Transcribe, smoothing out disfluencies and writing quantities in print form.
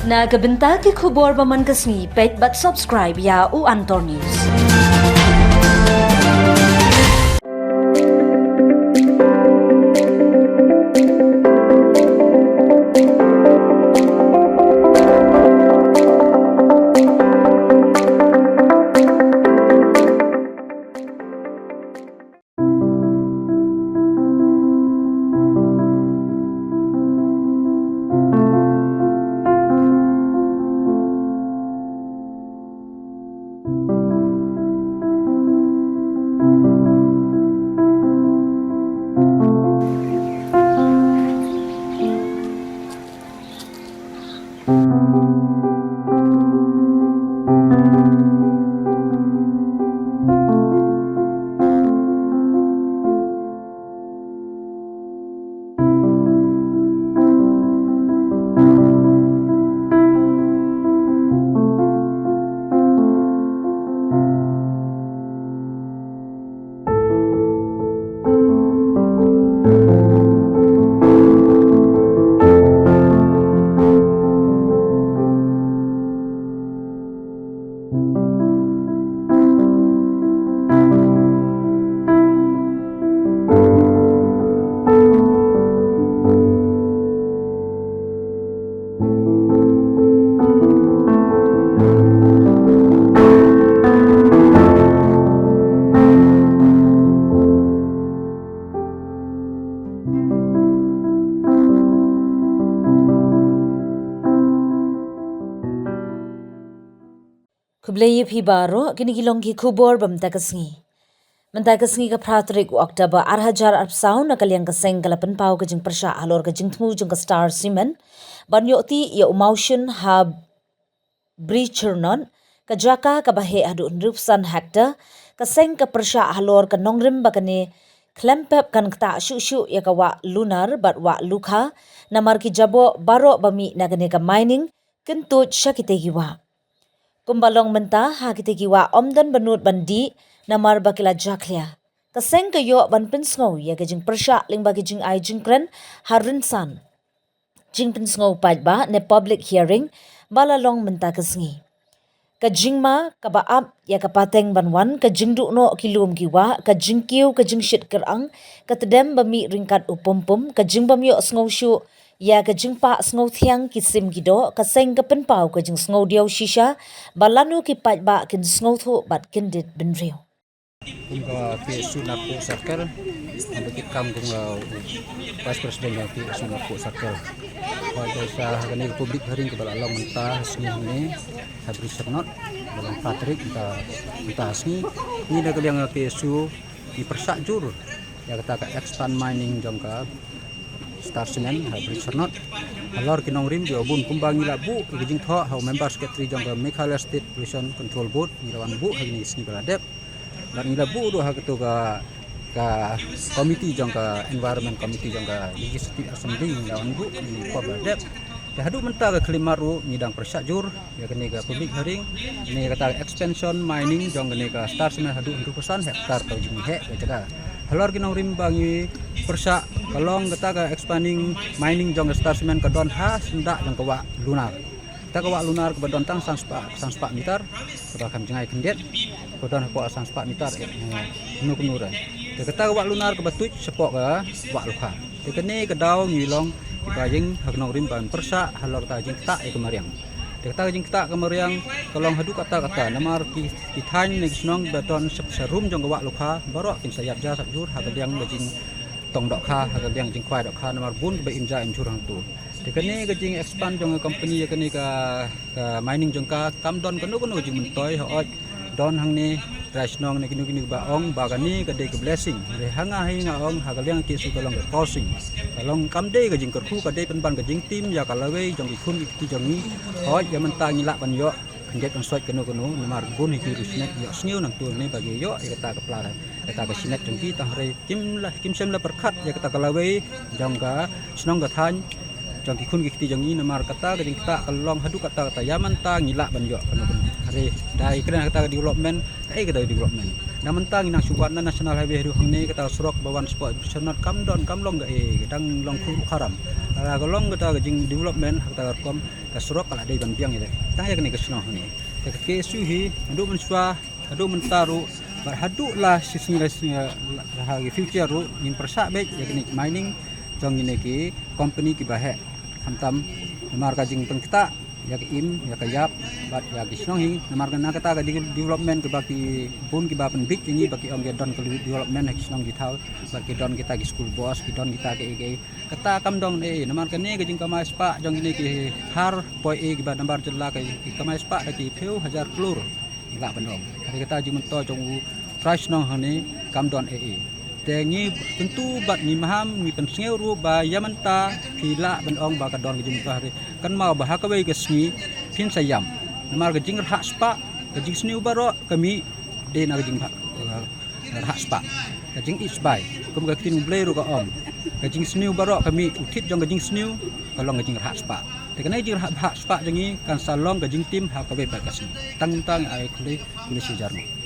Nagabenta ki khubor baman kasni pet but subscribe ya u Antor News. Kubleye phi baro kini gilong ki khubor bam takasngi. Mentakasngi ka pratrik Oktober 2000 na kalyang kaseng kalapan pau ka jing persya alor ka jing tmu jing ka Star Cement banyoti ya emotion hub breachernon ka jaka ka bahe adu nrupsan hektar kaseng ka persya alor ka nongrim bakane klempep kan kta shu ya ka wa lunar bat wa lukha namar ki jabo baro bami nagane ka mining kentut syakitegi wa. Kumbalong menta ha kitegi wa omdan banut bandi namar bakila jaklia. Kaseng kayo ban pinsngo ya kajing persya ling bagi jing ai jing kren harinsan. Jing pinsngo ba ne public hearing balalong menta kasngi. Kajing ma kabaap ya kapateng banwan kajing dukno kilum kiwa kajing kiu kajing shit kerang katedem bami ringkat upumpum kajing bamyo sngo shu ya kajing pa sngo thiang kisim gido kaseng kapen pau kajing sngo diaw shisha balanu ki ba kin sngo thu bat kin dit benrio. Hingga ke Sunapu Circle, bagi kampung Vice President ke Sunapu Circle. Pada saya kini publik haring ke dalam mentah sini habis senot dalam Patrick kita sini ini dah kalian ke su di persak jur ya kata expand mining jangka Star Cement habis senot alor kinong rim dia bun kumbangi labu kijing tho how member secretary jangka Meghalaya State Pollution Control Board ngirawan bu hari ini sini beradep dan ila bu do hak tu ka komiti jangka environment komiti jangka legislative assembly lawan bu ni ko badep dah hadu menta ka klimaru ngidang persajur ya kene ka public hearing ni kata expansion mining jang kene ka Star Cement hadu 100% hektar tau jimi he jaga halor kinong rimbangi persa kalong kata ka expanding mining jang Star Cement ka don ha sendak jang kawa lunar kita kawa lunar ke badon tang sang meter bahkan jengai kendet kodon ko sang meter nu kenuran kita kawa lunar ke batuj sepok ka wa lukha tekene kedau ngilong bayeng hagnong rim ban persa halor ta jing ta e kemariang kita jing ta kemariang kalong hadu kata namar ki than nek snong badon serum jong wa lukha baro kin sayap ja sabjur hagadiang jing tong dok kha hagadiang jing kwai dok kha namar bun be inja injur hang tu dekane gajing expand jong company ya kene ka mining jong ka kamdon kanu jing mentoy hooj don hang ni rasnong ne kinu baong bagani gade ke blessing re hanga hinga ong hagaliang ki su kalong crossing kalong kamde gajing kerhu kade penban gajing tim ya kalawe jong ikun ti jong ni hooj ya menta ngila ban yo kendet ang soi kanu namar bun hi rusnet yo sngiu nang tu ne bagi yo kata kepala kata ka sinet jong ki tang re kim sem la perkhat ya kata kalawe jong ka snong ga than jang kikun kiti jang ini namar kata gading kita kalong hadu kata yaman ta ngila banjo hari dai kena kata development kai kata development Namentang inang subuan national highway ru hangni kata surok bawan sport personal kamlong ga dang long khu haram ala golong kata jing development kata kom ka surok kala dei ban biang ide ta ya kene ka sno hangni ta ke suhi adu menswa adu mentaru berhadu lah sisnya hagi future ru in persa be ya kene mining jong ini ki company ki bahe hantam marga jing pen kita ya ke im ya ke yap bat ya ke snong marga na kata ga development ke baki pun ki bapen big ini baki ong don ke development ke snong githau baki don kita ki school boss ki don kita ke kata kam dong marga ne ke jing kamai spa jong ini ki har poi ki ba nambar jela ke kamai spa ki peu 1000 klur enggak benom hari kita jing mento jong price nong hani kam don tengi tentu bat ni maham ni pensengeu ru ba yamanta pila benong ba kadon gejing hari kan mau bah ka wei gesni pin sayam namar gejing hak spa gejing sniu baro kami de na gejing hak spa gejing isbai kum ga tin blai ru ka om gejing sniu baro kami utit jong gejing sniu kalong gejing hak spa tekana gejing hak spa jengi kan salong gejing tim hak ka wei ba gesni tang ai kuli sejarno